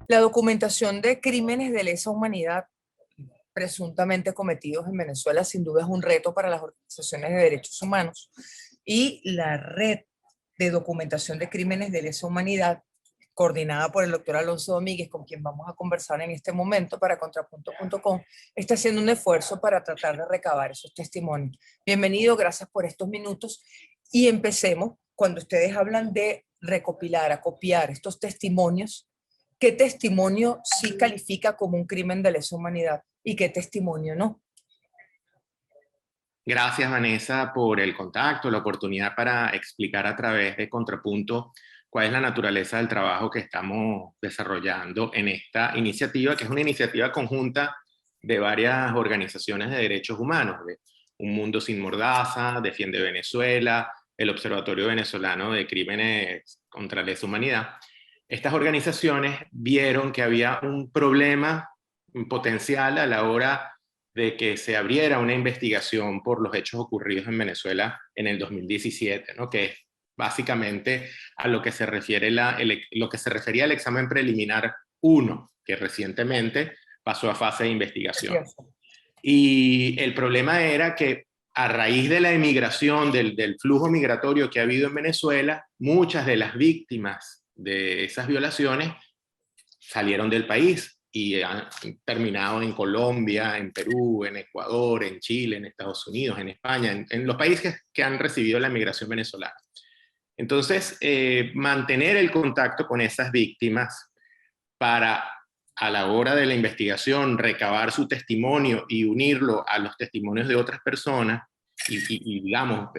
La documentación de crímenes de lesa humanidad presuntamente cometidos en Venezuela sin duda es un reto para las organizaciones de derechos humanos y la red de documentación de crímenes de lesa humanidad coordinada por el doctor Alonso Domínguez, con quien vamos a conversar en este momento para contrapunto.com, está haciendo un esfuerzo para tratar de recabar esos testimonios. Bienvenido, gracias por estos minutos y empecemos cuando ustedes hablan de recopilar, acopiar estos testimonios. ¿Qué testimonio sí califica como un crimen de lesa humanidad y qué testimonio no? Gracias, Vanessa, por el contacto, la oportunidad para explicar a través de Contrapunto cuál es la naturaleza del trabajo que estamos desarrollando en esta iniciativa, que es una iniciativa conjunta de varias organizaciones de derechos humanos, de Un Mundo Sin Mordaza, Defiende Venezuela, el Observatorio Venezolano de Crímenes contra la Lesa Humanidad. Estas organizaciones vieron que había un problema potencial a la hora de que se abriera una investigación por los hechos ocurridos en Venezuela en el 2017, ¿no? Que es básicamente a lo que se refiere lo que se refería al examen preliminar 1, que recientemente pasó a fase de investigación. Y el problema era que a raíz de la emigración, del flujo migratorio que ha habido en Venezuela, muchas de las víctimas de esas violaciones salieron del país y han terminado en Colombia, en Perú, en Ecuador, en Chile, en Estados Unidos, en España, en los países que han recibido la migración venezolana. Entonces, mantener el contacto con esas víctimas para, a la hora de la investigación, recabar su testimonio y unirlo a los testimonios de otras personas y digamos,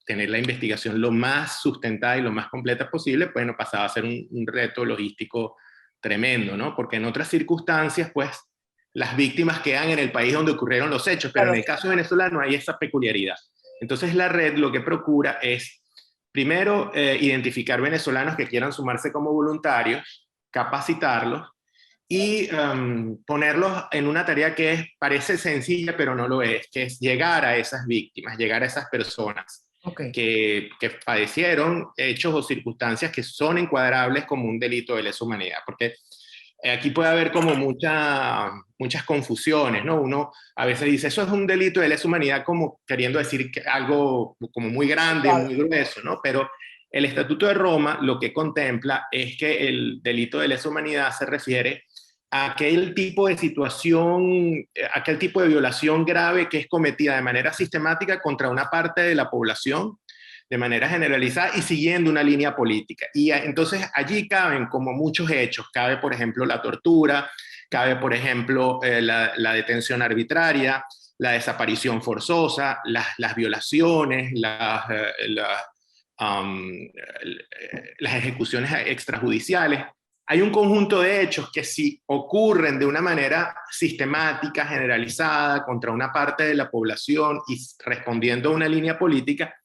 tener la investigación lo más sustentada y lo más completa posible, pues no pasaba a ser un reto logístico tremendo, ¿no? Porque en otras circunstancias, pues, las víctimas quedan en el país donde ocurrieron los hechos, pero Claro. en el caso de Venezuela no hay esa peculiaridad. Entonces la red lo que procura es, primero, identificar venezolanos que quieran sumarse como voluntarios, capacitarlos y ponerlos en una tarea que parece sencilla, pero no lo es, que es llegar a esas víctimas, llegar a esas personas que padecieron hechos o circunstancias que son encuadrables como un delito de lesa humanidad, porque aquí puede haber como muchas confusiones, ¿no? Uno a veces dice, eso es un delito de lesa humanidad, como queriendo decir que algo como muy grande, muy grueso, ¿no? Pero el Estatuto de Roma lo que contempla es que el delito de lesa humanidad se refiere a aquel tipo de situación, aquel tipo de violación grave que es cometida de manera sistemática contra una parte de la población, de manera generalizada y siguiendo una línea política. Y entonces allí caben como muchos hechos. Cabe, por ejemplo, la tortura, cabe, por ejemplo, la detención arbitraria, la desaparición forzosa, las violaciones, las ejecuciones extrajudiciales. Hay un conjunto de hechos que si ocurren de una manera sistemática, generalizada, contra una parte de la población y respondiendo a una línea política,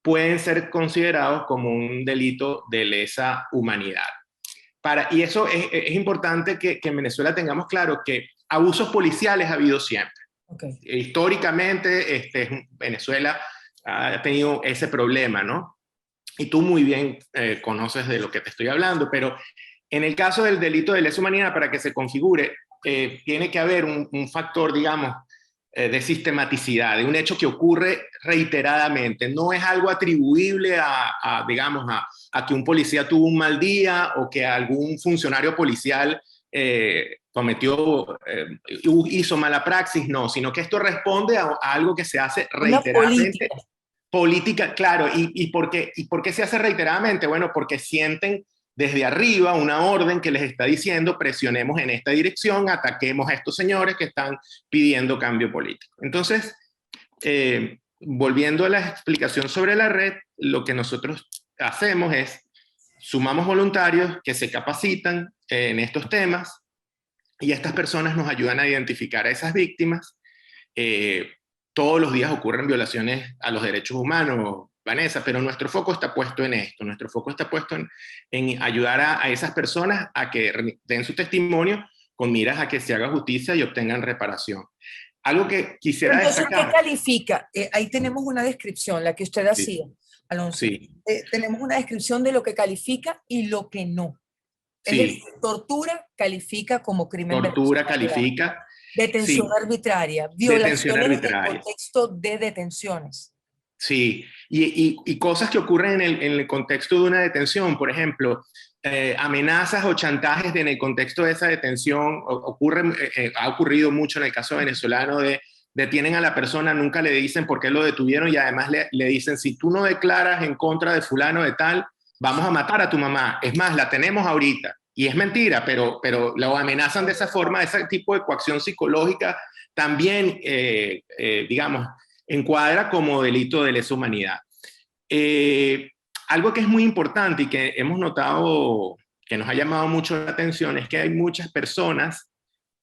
pueden ser considerados como un delito de lesa humanidad. Y eso es importante que en Venezuela tengamos claro que abusos policiales ha habido siempre. Históricamente, Venezuela ha tenido ese problema, ¿no? Y tú muy bien conoces de lo que te estoy hablando, pero en el caso del delito de lesa humanidad, para que se configure, tiene que haber un factor, digamos, de sistematicidad, de un hecho que ocurre reiteradamente. No es algo atribuible digamos, a que un policía tuvo un mal día o que algún funcionario policial hizo mala praxis, no, sino que esto responde a algo que se hace reiteradamente. Una Política, claro. ¿Y por qué se hace reiteradamente? Bueno, porque sienten desde arriba una orden que les está diciendo presionemos en esta dirección, ataquemos a estos señores que están pidiendo cambio político. Entonces, volviendo a la explicación sobre la red, lo que nosotros hacemos es sumamos voluntarios que se capacitan en estos temas y estas personas nos ayudan a identificar a esas víctimas. Todos los días ocurren violaciones a los derechos humanos, Vanessa, pero nuestro foco está puesto en esto, nuestro foco está puesto en ayudar a esas personas a que den su testimonio con miras a que se haga justicia y obtengan reparación. Algo que quisiera destacar. ¿Qué califica? Ahí tenemos una descripción, la que usted hacía, Alonso. Sí. Tenemos una descripción de lo que califica y lo que no. Es decir, Sí, tortura califica como crimen tortura venezolano. califica, Detención sí, arbitraria, detención violaciones en el arbitraria. contexto de detenciones. Sí, y cosas que ocurren en el contexto de una detención, por ejemplo, amenazas o chantajes en el contexto de esa detención, ha ocurrido mucho en el caso venezolano de detienen a la persona, nunca le dicen por qué lo detuvieron y además le dicen, si tú no declaras en contra de fulano de tal, vamos a matar a tu mamá. Es más, la tenemos ahorita. Y es mentira, pero lo amenazan de esa forma, ese tipo de coacción psicológica también, digamos, encuadra como delito de lesa humanidad. Eh, Algo que es muy importante y que hemos notado, que nos ha llamado mucho la atención, es que hay muchas personas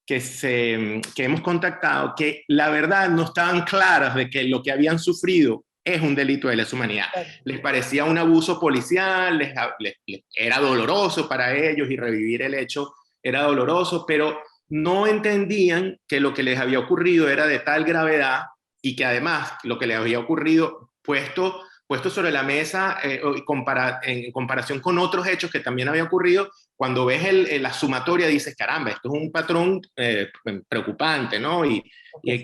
que hemos contactado que la verdad no estaban claras de que lo que habían sufrido es un delito de lesa humanidad. Les parecía un abuso policial, era doloroso para ellos y revivir el hecho era doloroso, pero no entendían que lo que les había ocurrido era de tal gravedad y que además lo que les había ocurrido puesto sobre la mesa en comparación con otros hechos que también habían ocurrido, cuando ves la sumatoria dices, caramba, esto es un patrón preocupante, ¿no? Y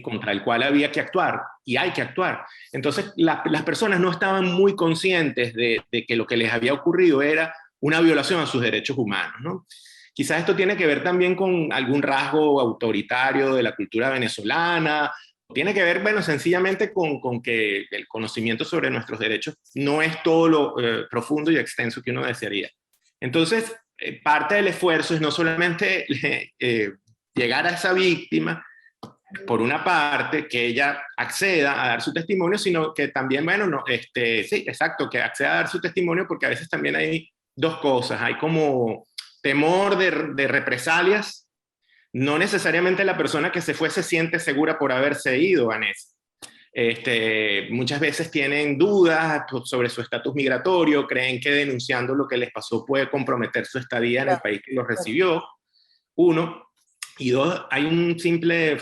contra el cual había que actuar, y hay que actuar. Entonces, las personas no estaban muy conscientes de que lo que les había ocurrido era una violación a sus derechos humanos, ¿no? Quizás esto tiene que ver también con algún rasgo autoritario de la cultura venezolana, tiene que ver, bueno, sencillamente con que el conocimiento sobre nuestros derechos no es todo lo profundo y extenso que uno desearía. Entonces, parte del esfuerzo es no solamente llegar a esa víctima, por una parte, que ella acceda a dar su testimonio, sino que también, bueno, no, sí, exacto, que acceda a dar su testimonio, porque a veces también hay dos cosas, hay como temor de represalias. No necesariamente la persona que se fue se siente segura por haberse ido, Vanessa. Muchas veces tienen dudas sobre su estatus migratorio, creen que denunciando lo que les pasó puede comprometer su estadía en el país que los recibió, uno. Y dos, hay un simple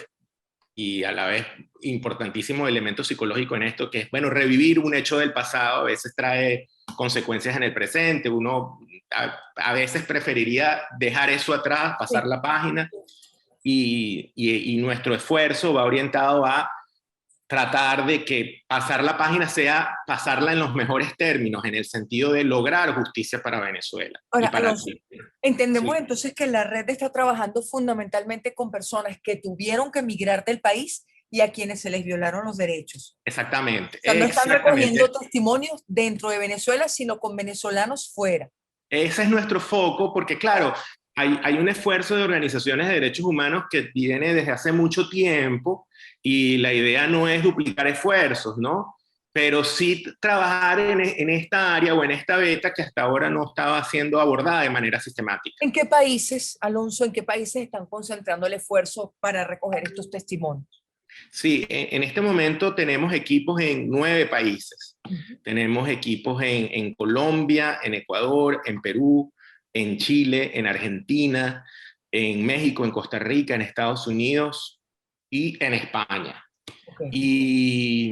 y a la vez importantísimo elemento psicológico en esto, que es, bueno, revivir un hecho del pasado a veces trae consecuencias en el presente. Uno a veces preferiría dejar eso atrás, pasar la página, y nuestro esfuerzo va orientado a tratar de que pasar la página sea pasarla en los mejores términos, en el sentido de lograr justicia para Venezuela. Ahora, Y para Alonso, entendemos sí, entonces que la red está trabajando fundamentalmente con personas que tuvieron que emigrar del país y a quienes se les violaron los derechos. exactamente, O sea, no están recogiendo exactamente. testimonios dentro de Venezuela, sino con venezolanos fuera. Ese es nuestro foco, porque claro, hay un esfuerzo de organizaciones de derechos humanos que viene desde hace mucho tiempo y la idea no es duplicar esfuerzos, ¿no? Pero sí trabajar en esta área o en esta beta que hasta ahora no estaba siendo abordada de manera sistemática. ¿En qué países, Alonso, en qué países están concentrando el esfuerzo para recoger estos testimonios? Sí, en este momento tenemos equipos en 9 países. Ujú. Tenemos equipos en Colombia, en Ecuador, en Perú, en Chile, en Argentina, en México, en Costa Rica, en Estados Unidos y en España. Okay. Y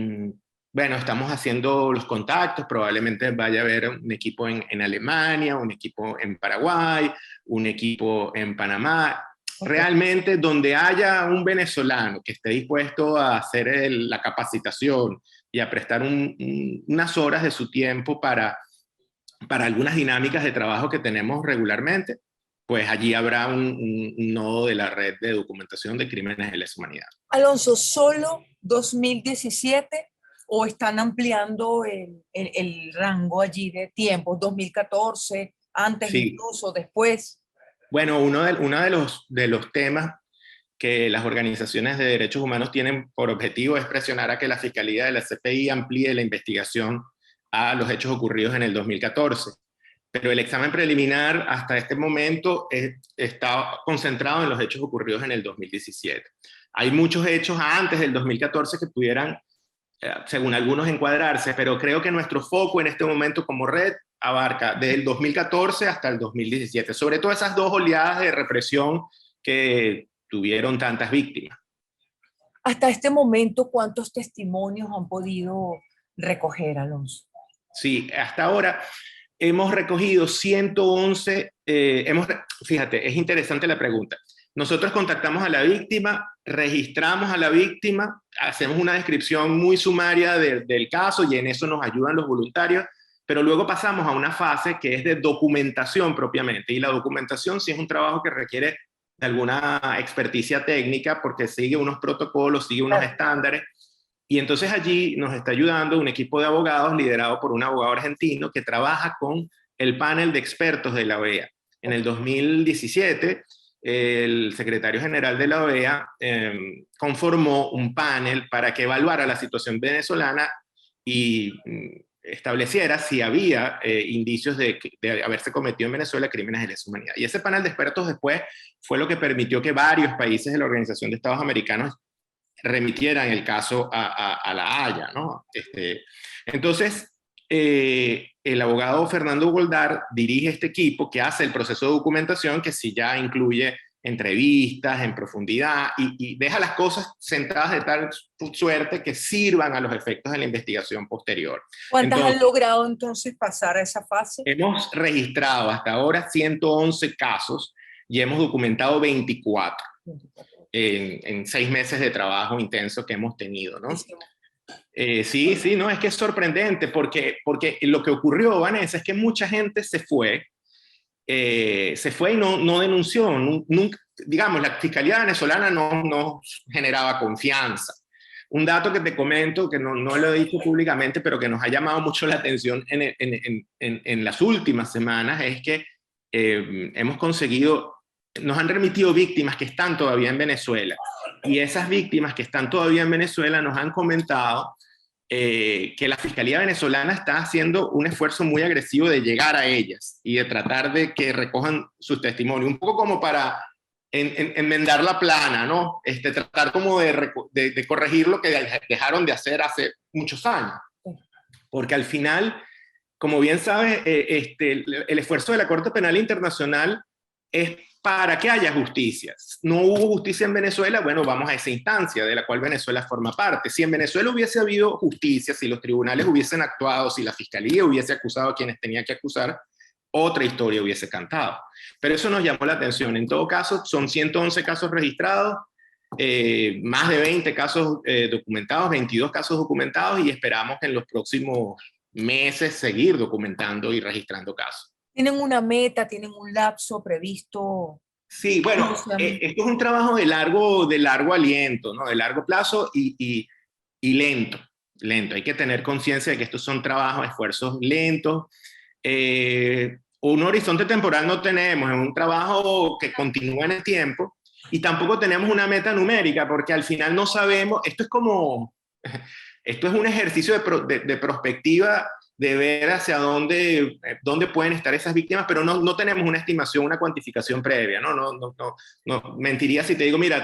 bueno, estamos haciendo los contactos, probablemente vaya a haber un equipo en Alemania, un equipo en Paraguay, un equipo en Panamá. Okay. Realmente donde haya un venezolano que esté dispuesto a hacer la capacitación y a prestar unas horas de su tiempo para algunas dinámicas de trabajo que tenemos regularmente, pues allí habrá un nodo de la red de documentación de crímenes de lesa humanidad. Alonso, ¿solo 2017 o están ampliando el rango allí de tiempo? 2014, antes Sí, incluso, después. bueno, uno de los temas que las organizaciones de derechos humanos tienen por objetivo es presionar a que la Fiscalía de la CPI amplíe la investigación a los hechos ocurridos en el 2014. Pero el examen preliminar hasta este momento está concentrado en los hechos ocurridos en el 2017. Hay muchos hechos antes del 2014 que pudieran, según algunos, encuadrarse, pero creo que nuestro foco en este momento como red abarca desde el 2014 hasta el 2017, sobre todo esas dos oleadas de represión que tuvieron tantas víctimas. Hasta este momento, ¿cuántos testimonios han podido recoger, Alonso? Sí, hasta ahora hemos recogido 111, fíjate, es interesante la pregunta. Nosotros contactamos a la víctima, registramos a la víctima, hacemos una descripción muy sumaria del caso y en eso nos ayudan los voluntarios, pero luego pasamos a una fase que es de documentación propiamente, y la documentación sí es un trabajo que requiere de alguna experticia técnica porque sigue unos protocolos, sigue unos estándares, y entonces allí nos está ayudando un equipo de abogados liderado por un abogado argentino que trabaja con el panel de expertos de la OEA. En el 2017, el secretario general de la OEA conformó un panel para que evaluara la situación venezolana y estableciera si había indicios de haberse cometido en Venezuela crímenes de lesa humanidad. Y ese panel de expertos después fue lo que permitió que varios países de la Organización de Estados Americanos remitieran el caso a La Haya, ¿no? Entonces, el abogado Fernando Goldar dirige este equipo que hace el proceso de documentación, que sí ya incluye entrevistas en profundidad y deja las cosas sentadas de tal suerte que sirvan a los efectos de la investigación posterior. ¿Cuántas han logrado entonces pasar a esa fase? Hemos registrado hasta ahora 111 casos y hemos documentado 24 en 6 meses de trabajo intenso que hemos tenido, ¿no? Sí, no, es que es sorprendente porque lo que ocurrió, Vanessa, es que mucha gente se fue y no denunció. Nunca, digamos, la Fiscalía venezolana no generaba confianza. Un dato que te comento, que no lo he dicho públicamente, pero que nos ha llamado mucho la atención en las últimas semanas, es que hemos conseguido, nos han remitido víctimas que están todavía en Venezuela. Y esas víctimas que están todavía en Venezuela nos han comentado que la Fiscalía venezolana está haciendo un esfuerzo muy agresivo de llegar a ellas y de tratar de que recojan sus testimonios, un poco como para enmendar la plana, ¿no? Tratar como de corregir lo que dejaron de hacer hace muchos años. Porque al final, como bien sabes, el esfuerzo de la Corte Penal Internacional es para que haya justicia. No hubo justicia en Venezuela, bueno, vamos a esa instancia de la cual Venezuela forma parte. Si en Venezuela hubiese habido justicia, si los tribunales hubiesen actuado, si la fiscalía hubiese acusado a quienes tenía que acusar, otra historia hubiese cantado. Pero eso nos llamó la atención. En todo caso, son 111 casos registrados, más de 20 casos documentados, 22 casos documentados, y esperamos en los próximos meses seguir documentando y registrando casos. ¿Tienen una meta, tienen un lapso previsto? Sí, bueno, esto es un trabajo de largo aliento, ¿no? De largo plazo y lento. Hay que tener conciencia de que estos son trabajos, esfuerzos lentos. Un horizonte temporal no tenemos, es un trabajo que continúa en el tiempo, y tampoco tenemos una meta numérica, porque al final no sabemos, esto es un ejercicio de prospectiva, de ver hacia dónde pueden estar esas víctimas, pero no tenemos una estimación, una cuantificación previa, no mentiría si te digo, mira,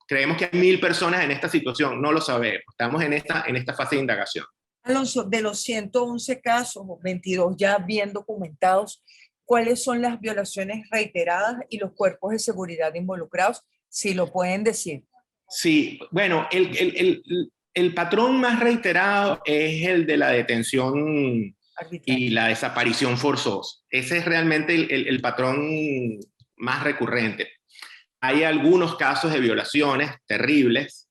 creemos que hay 1000 personas en esta situación, no lo sabemos, estamos en esta fase de indagación. Alonso, de los 111 casos, 22 ya bien documentados, ¿cuáles son las violaciones reiteradas y los cuerpos de seguridad involucrados? Si lo pueden decir. Sí, bueno, el patrón más reiterado es el de la detención y la desaparición forzosa. Ese es realmente el patrón más recurrente. Hay algunos casos de violaciones terribles,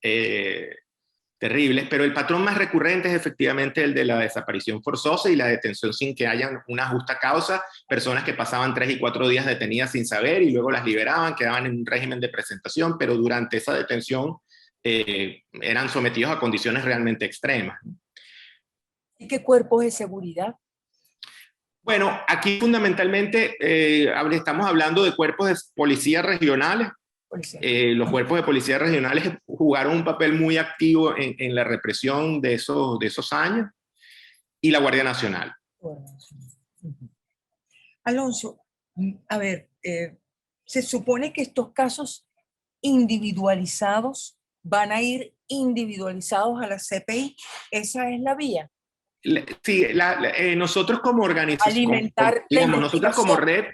pero el patrón más recurrente es efectivamente el de la desaparición forzosa y la detención sin que haya una justa causa, personas que pasaban 3 y 4 días detenidas sin saber y luego las liberaban, quedaban en un régimen de presentación, pero durante esa detención eran sometidos a condiciones realmente extremas. ¿Y qué cuerpos de seguridad? Bueno, aquí fundamentalmente estamos hablando de cuerpos de policía regionales. Los cuerpos de policía regionales jugaron un papel muy activo en la represión de esos años, y la Guardia Nacional. Alonso, a ver, se supone que estos casos individualizados van a ir individualizados a la CPI. ¿Esa es la vía? Sí, nosotros como organización, alimentar nosotros como red,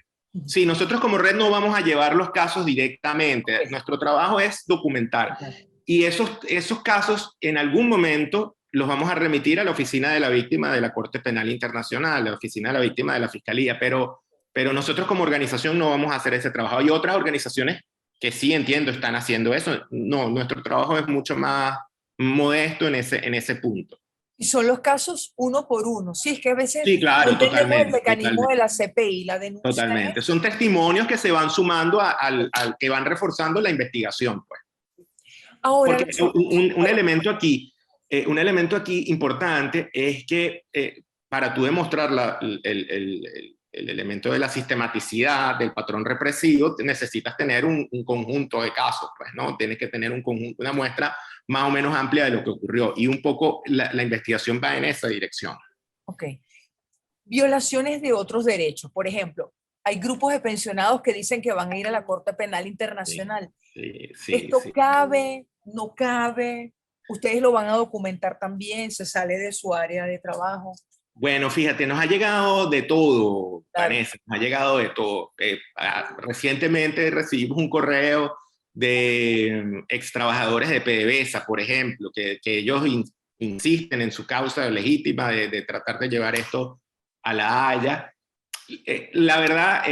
sí, nosotros como red no vamos a llevar los casos directamente. Nuestro trabajo es documentar. Y esos casos en algún momento los vamos a remitir a la Oficina de la Víctima de la Corte Penal Internacional, a la Oficina de la Víctima de la Fiscalía, pero nosotros como organización no vamos a hacer ese trabajo. Hay otras organizaciones que sí entiendo están haciendo eso. No, nuestro trabajo es mucho más modesto en ese punto. Y son los casos uno por uno. Sí, es que a veces Sí, no claro, entendemos el totalmente, mecanismo de totalmente. la CPI, la denuncia Totalmente. es. Son testimonios que se van sumando al que van reforzando la investigación, pues. Ahora Porque nosotros, un elemento aquí importante es que para tú demostrar el elemento de la sistematicidad del patrón represivo, necesitas tener un conjunto de casos, pues, ¿no? Tienes que tener una muestra más o menos amplia de lo que ocurrió. Y un poco la investigación va en esa dirección. ok, violaciones de otros derechos. Por ejemplo, hay grupos de pensionados que dicen que van a ir a la Corte Penal Sí, Internacional. sí, sí, ¿Esto sí. cabe? ¿No cabe? ¿Ustedes lo van a documentar también? ¿Se sale de su área de trabajo? Bueno, fíjate, nos ha llegado de todo, Claro. Vanessa, nos ha llegado de todo. Recientemente recibimos un correo de ex trabajadores de PDVSA, por ejemplo, que ellos insisten en su causa legítima de tratar de llevar esto a La Haya. La verdad,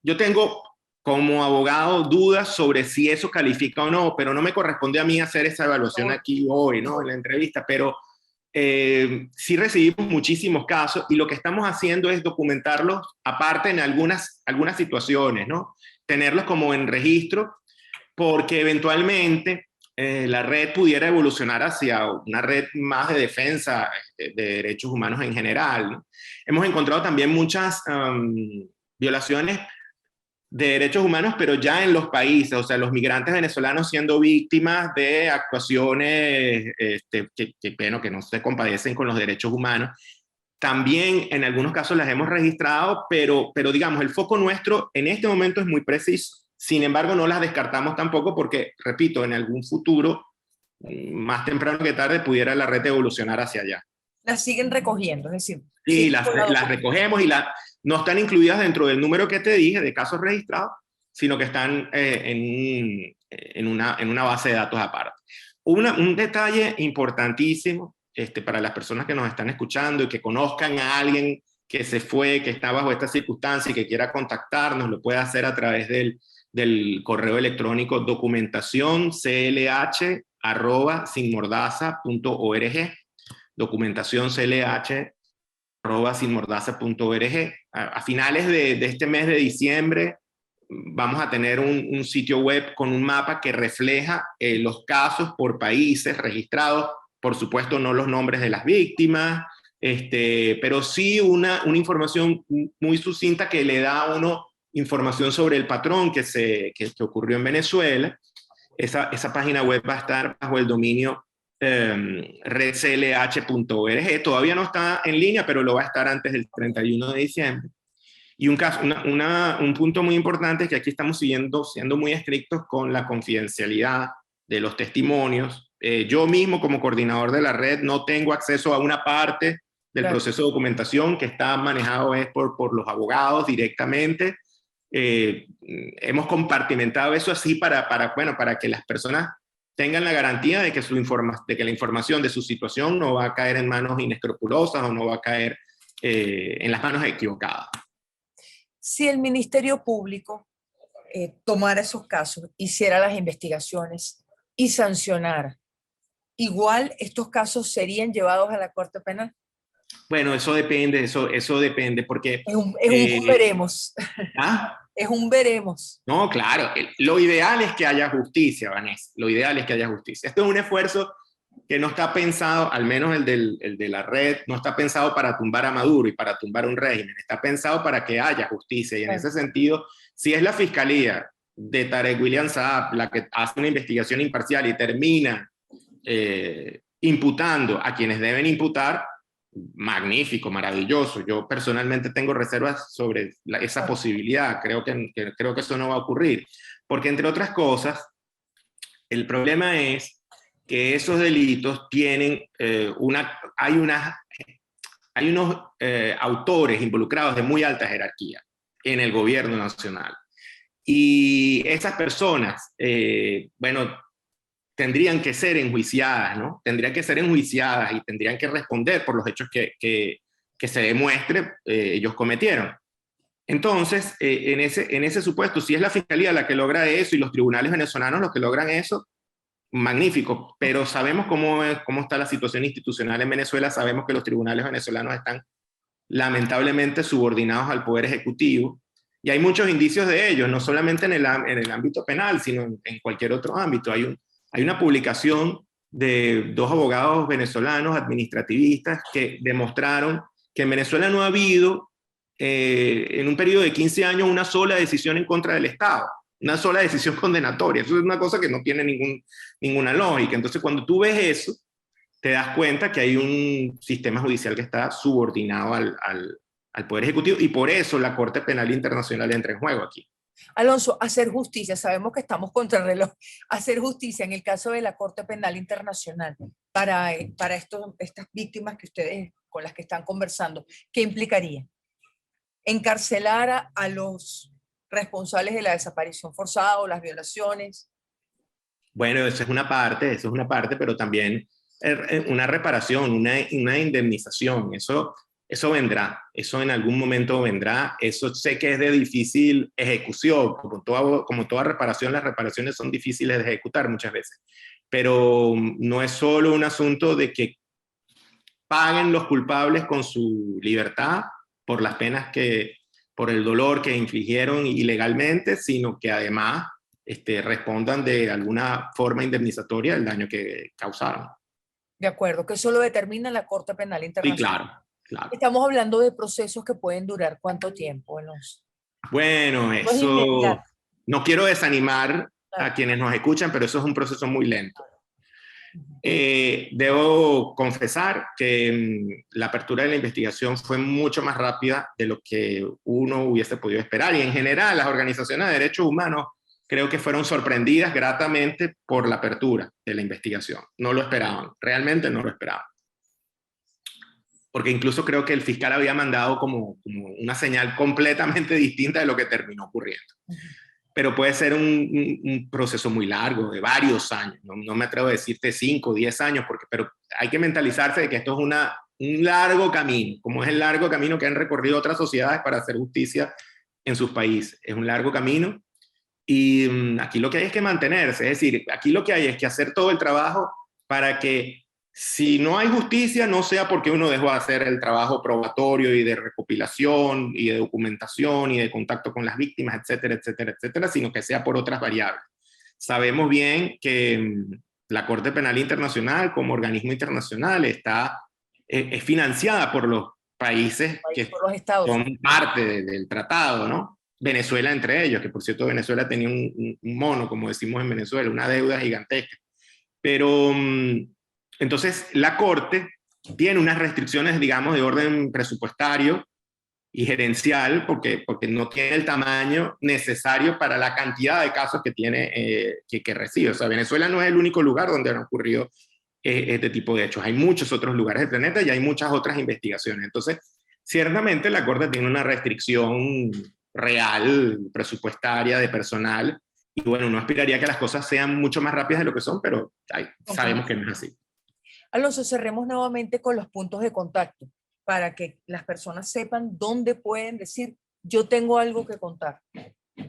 yo tengo como abogado dudas sobre si eso califica o no, pero no me corresponde a mí hacer esa evaluación aquí hoy, ¿no? En la entrevista, pero sí recibimos muchísimos casos y lo que estamos haciendo es documentarlos aparte en algunas situaciones, ¿no? Tenerlos como en registro, porque eventualmente la red pudiera evolucionar hacia una red más de defensa de derechos humanos en general, ¿no? Hemos encontrado también muchas violaciones de derechos humanos, pero ya en los países, o sea, los migrantes venezolanos siendo víctimas de actuaciones bueno, que no se compadecen con los derechos humanos. También en algunos casos las hemos registrado, pero digamos, el foco nuestro en este momento es muy preciso. Sin embargo, no las descartamos tampoco porque, repito, en algún futuro, más temprano que tarde, pudiera la red evolucionar hacia allá. Las siguen recogiendo, es decir, Sí, siguen con la las documentación. recogemos y no están incluidas dentro del número que te dije de casos registrados, sino que están en una base de datos aparte. Un detalle importantísimo para las personas que nos están escuchando y que conozcan a alguien que se fue, que está bajo esta circunstancia y que quiera contactarnos, lo puede hacer a través del correo electrónico documentacionclh@sinmordaza.org, documentacionclh@sinmordaza.org. A finales de este mes de diciembre vamos a tener un sitio web con un mapa que refleja los casos por países registrados, por supuesto no los nombres de las víctimas, pero sí una información muy sucinta que le da a uno información sobre el patrón que ocurrió en Venezuela. Esa página web va a estar bajo el dominio redclh.org. Todavía no está en línea, pero lo va a estar antes del 31 de diciembre. Y un punto muy importante es que aquí estamos siendo muy estrictos con la confidencialidad de los testimonios. Yo mismo, como coordinador de la red, no tengo acceso a una parte del proceso de documentación que está manejado por los abogados directamente. Hemos compartimentado eso así para que las personas tengan la garantía de que la información de su situación no va a caer en manos inescrupulosas o no va a caer en las manos equivocadas. Si el Ministerio Público tomara esos casos, hiciera las investigaciones y sancionara, igual estos casos serían llevados a la Corte Penal. Bueno, eso depende, eso depende, porque... Es un veremos. ¿Ah? Es un veremos. No, claro, lo ideal es que haya justicia, Vanessa, lo ideal es que haya justicia. Esto es un esfuerzo que no está pensado, al menos el de la red, no está pensado para tumbar a Maduro y para tumbar un régimen, está pensado para que haya justicia. Y en ese sentido, si es la fiscalía de Tarek William Saab la que hace una investigación imparcial y termina imputando a quienes deben imputar, magnífico, maravilloso. Yo personalmente tengo reservas sobre esa posibilidad. Creo que eso no va a ocurrir. Porque, entre otras cosas, el problema es que esos delitos tienen hay unos autores involucrados de muy alta jerarquía en el gobierno nacional. Y esas personas, bueno, tendrían que ser enjuiciadas, ¿no? Tendrían que ser enjuiciadas y tendrían que responder por los hechos que se demuestre ellos cometieron. Entonces, en ese supuesto, si es la Fiscalía la que logra eso y los tribunales venezolanos los que logran eso, magnífico, pero sabemos cómo está la situación institucional en Venezuela, sabemos que los tribunales venezolanos están lamentablemente subordinados al Poder Ejecutivo, y hay muchos indicios de ello, no solamente en el ámbito penal, sino en cualquier otro ámbito. Hay una publicación de 2 abogados venezolanos administrativistas que demostraron que en Venezuela no ha habido, en un periodo de 15 años, una sola decisión en contra del Estado, una sola decisión condenatoria. Eso es una cosa que no tiene ninguna lógica. Entonces, cuando tú ves eso, te das cuenta que hay un sistema judicial que está subordinado al Poder Ejecutivo, y por eso la Corte Penal Internacional entra en juego aquí. Alonso, hacer justicia, sabemos que estamos contra el reloj, hacer justicia en el caso de la Corte Penal Internacional para estas víctimas con las que están conversando, ¿qué implicaría? ¿Encarcelar a los responsables de la desaparición forzada o las violaciones? Bueno, eso es una parte, pero también una reparación, una indemnización. Eso vendrá, eso en algún momento vendrá. Eso sé que es de difícil ejecución, como toda reparación, las reparaciones son difíciles de ejecutar muchas veces, pero no es solo un asunto de que paguen los culpables con su libertad por las penas por el dolor que infligieron ilegalmente, sino que además respondan de alguna forma indemnizatoria del daño que causaron. De acuerdo, que eso lo determina la Corte Penal Internacional. Sí, claro. Estamos hablando de procesos que pueden durar ¿cuánto tiempo, Alonso? Bueno, eso no quiero desanimar a quienes nos escuchan, pero eso es un proceso muy lento. Debo confesar que la apertura de la investigación fue mucho más rápida de lo que uno hubiese podido esperar, y en general las organizaciones de derechos humanos creo que fueron sorprendidas gratamente por la apertura de la investigación. No lo esperaban, realmente no lo esperaban. Porque incluso creo que el fiscal había mandado como una señal completamente distinta de lo que terminó ocurriendo. Pero puede ser un proceso muy largo, de varios años. No me atrevo a decirte 5 o 10 años, pero hay que mentalizarse de que esto es un largo camino, como es el largo camino que han recorrido otras sociedades para hacer justicia en sus países. Es un largo camino, y aquí lo que hay es que mantenerse. Es decir, aquí lo que hay es que hacer todo el trabajo para que, si no hay justicia, no sea porque uno dejó de hacer el trabajo probatorio y de recopilación y de documentación y de contacto con las víctimas, etcétera, etcétera, etcétera, sino que sea por otras variables. Sabemos bien que la Corte Penal Internacional, como organismo internacional, es financiada por los países que por los estados, son parte del tratado, ¿no? Venezuela entre ellos, que por cierto Venezuela tenía un mono, como decimos en Venezuela, una deuda gigantesca. Pero entonces la Corte tiene unas restricciones, digamos, de orden presupuestario y gerencial, porque no tiene el tamaño necesario para la cantidad de casos que tiene, que recibe. O sea, Venezuela no es el único lugar donde han ocurrido este tipo de hechos. Hay muchos otros lugares del planeta y hay muchas otras investigaciones. Entonces, ciertamente la Corte tiene una restricción real, presupuestaria, de personal, y bueno, uno aspiraría a que las cosas sean mucho más rápidas de lo que son, pero sabemos que no es así. Alonso, cerremos nuevamente con los puntos de contacto para que las personas sepan dónde pueden decir, yo tengo algo que contar.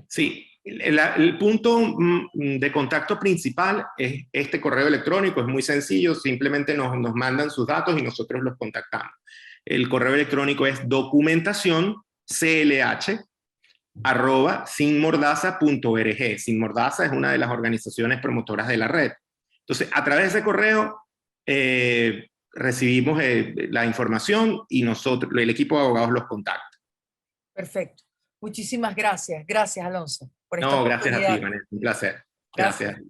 Sí, el punto de contacto principal es este correo electrónico. Es muy sencillo, simplemente nos mandan sus datos y nosotros los contactamos. El correo electrónico es documentacion@sinmordaza.org. Sin Mordaza es una de las organizaciones promotoras de la red. Entonces, a través de ese correo recibimos la información y nosotros, el equipo de abogados, los contacta. Perfecto. Muchísimas gracias. Gracias, Alonso. No, gracias a ti, Vanessa. Un placer. Gracias.